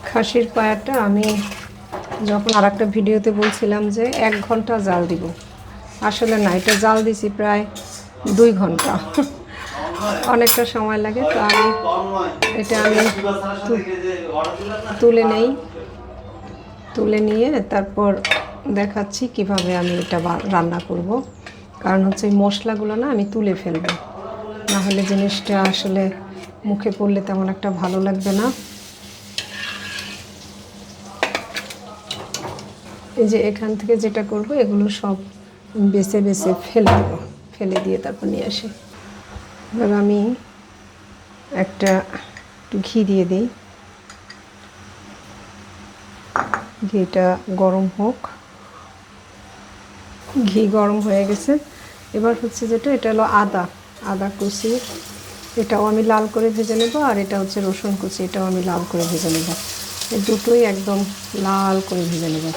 খাসির পায়াটা আমি যখন আরেকটা ভিডিওতে বলছিলাম যে 1 ঘন্টা জাল দিব, আসলে না, এটা জাল দিছি প্রায় 2 ঘন্টা। অনেকটা সময় লাগে। তো এটা আমি তুলে নেই, তুলে নিয়ে তারপর দেখাচ্ছি কিভাবে আমি এটা রান্না করব। কারণ হচ্ছে এই মশলাগুলো না আমি তুলে ফেলবো, না হলে জিনিসটা আসলে মুখে পড়লে তেমন একটা ভালো লাগবে না। এই যে এখান থেকে যেটা করব এগুলো সব বেছে বেছে ফেলে দেবো, ফেলে দিয়ে তারপর নিয়ে আসি। এবার আমি একটু ঘি দিয়ে দিই, ঘিটা গরম হোক। ঘি গরম হয়ে গেছে। এবার হচ্ছে যেটা, এটা হলো আদা কুচি, এটাও আমি লাল করে ভেজে নেব। আর এটা হচ্ছে রসুন কুচি, এটাও আমি লাল করে ভেজে নেব। এই দুটোই একদম লাল করে ভেজে নেব।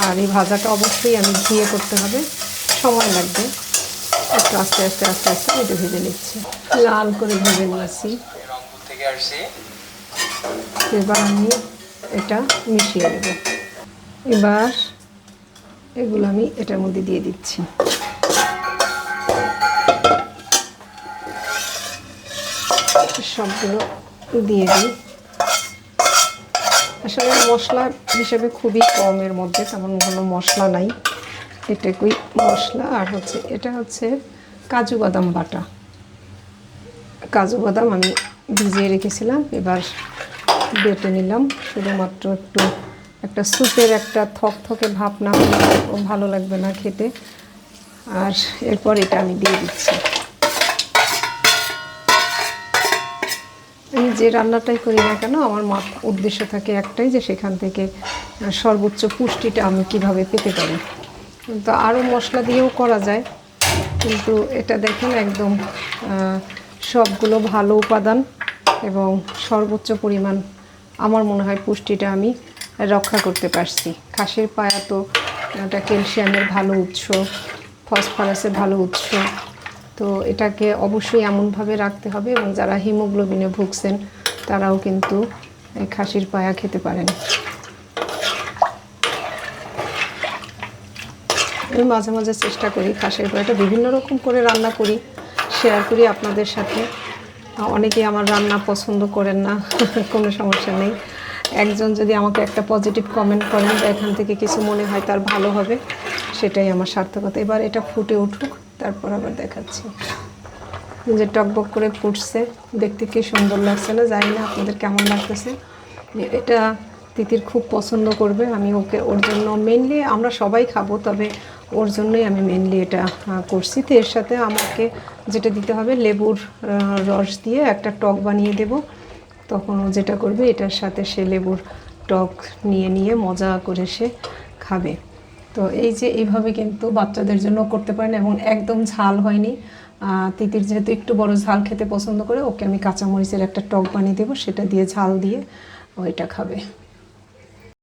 আর এই ভাজাটা অবশ্যই আমি ঘিয়ে করতে হবে, সময় লাগবে। একটু আস্তে আস্তে আস্তে আস্তে এটা ভেজে নিচ্ছি, লাল করে ভেজে নিয়েছি। এবার আমি এটা মিশিয়ে নেব। এবার এগুলো আমি এটার মধ্যে দিয়ে দিচ্ছি। সবগুলো দিয়ে দিই। আসলে মশলা হিসেবে খুবই কম, এর মধ্যে তেমন কোনো মশলা নাই, এটুকুই মশলা। আর হচ্ছে এটা হচ্ছে কাজু বাদাম বাটা। কাজু বাদাম আমি ভিজিয়ে রেখেছিলাম, এবার বেটে নিলাম। শুধুমাত্র একটা স্যুপের একটা থকথকে ভাব না হলে ভালো লাগবে না খেতে। আর এরপর এটা আমি দিয়ে দিচ্ছি। আমি যে রান্নাটাই করি না কেন, আমার উদ্দেশ্য থাকে একটাই, যে সেখান থেকে সর্বোচ্চ পুষ্টিটা আমি কিভাবে পেতে পারি। তো আরও মশলা দিয়েও করা যায়, কিন্তু এটা দেখেন একদম সবগুলো ভালো উপাদান এবং সর্বোচ্চ পরিমাণ আমার মনে হয় পুষ্টিটা আমি রক্ষা করতে পারছি। খাসির পায়া তো এটা ক্যালসিয়ামের ভালো উৎস, ফসফরাসের ভালো উৎস। তো এটাকে অবশ্যই এমনভাবে রাখতে হবে, এবং যারা হিমোগ্লোবিনে ভুগছেন তারাও কিন্তু খাসির পায়া খেতে পারেন। আমি মাঝে মাঝে চেষ্টা করি খাসির পায়াটা বিভিন্ন রকম করে রান্না করি, শেয়ার করি আপনাদের সাথে। অনেকেই আমার রান্না পছন্দ করেন না, কোনো সমস্যা নেই। একজন যদি আমাকে একটা পজিটিভ কমেন্ট করেন যে এখান থেকে কিছু মনে হয় তার ভালো হবে, সেটাই আমার সার্থকতা। এবার এটা ফুটে উঠুক, তারপর আবার দেখাচ্ছি। যে টকবক করে ফুটছে, দেখতে কি সুন্দর লাগছে না, জানি না আপনাদের কেমন লাগতেছে। এটা তিতির খুব পছন্দ করবে। আমি ওর জন্য মেনলি, আমরা সবাই খাবো, তবে ওর জন্যই আমি মেনলি এটা করছি। তো এর সাথে আমাকে যেটা দিতে হবে, লেবুর রস দিয়ে একটা টক বানিয়ে দেব। তখন ও যেটা করবে, এটার সাথে সে লেবুর টক নিয়ে মজা করে সে খাবে। তো এই যে এইভাবে কিন্তু বাচ্চাদের জন্য করতে পারেন, এবং একদম ঝাল হয়নি। তিতির যেহেতু একটু বড় ঝাল খেতে পছন্দ করে, ওকে আমি কাঁচামরিচের একটা টক বানিয়ে দেবো, সেটা দিয়ে ঝাল দিয়ে ওইটা খাবে।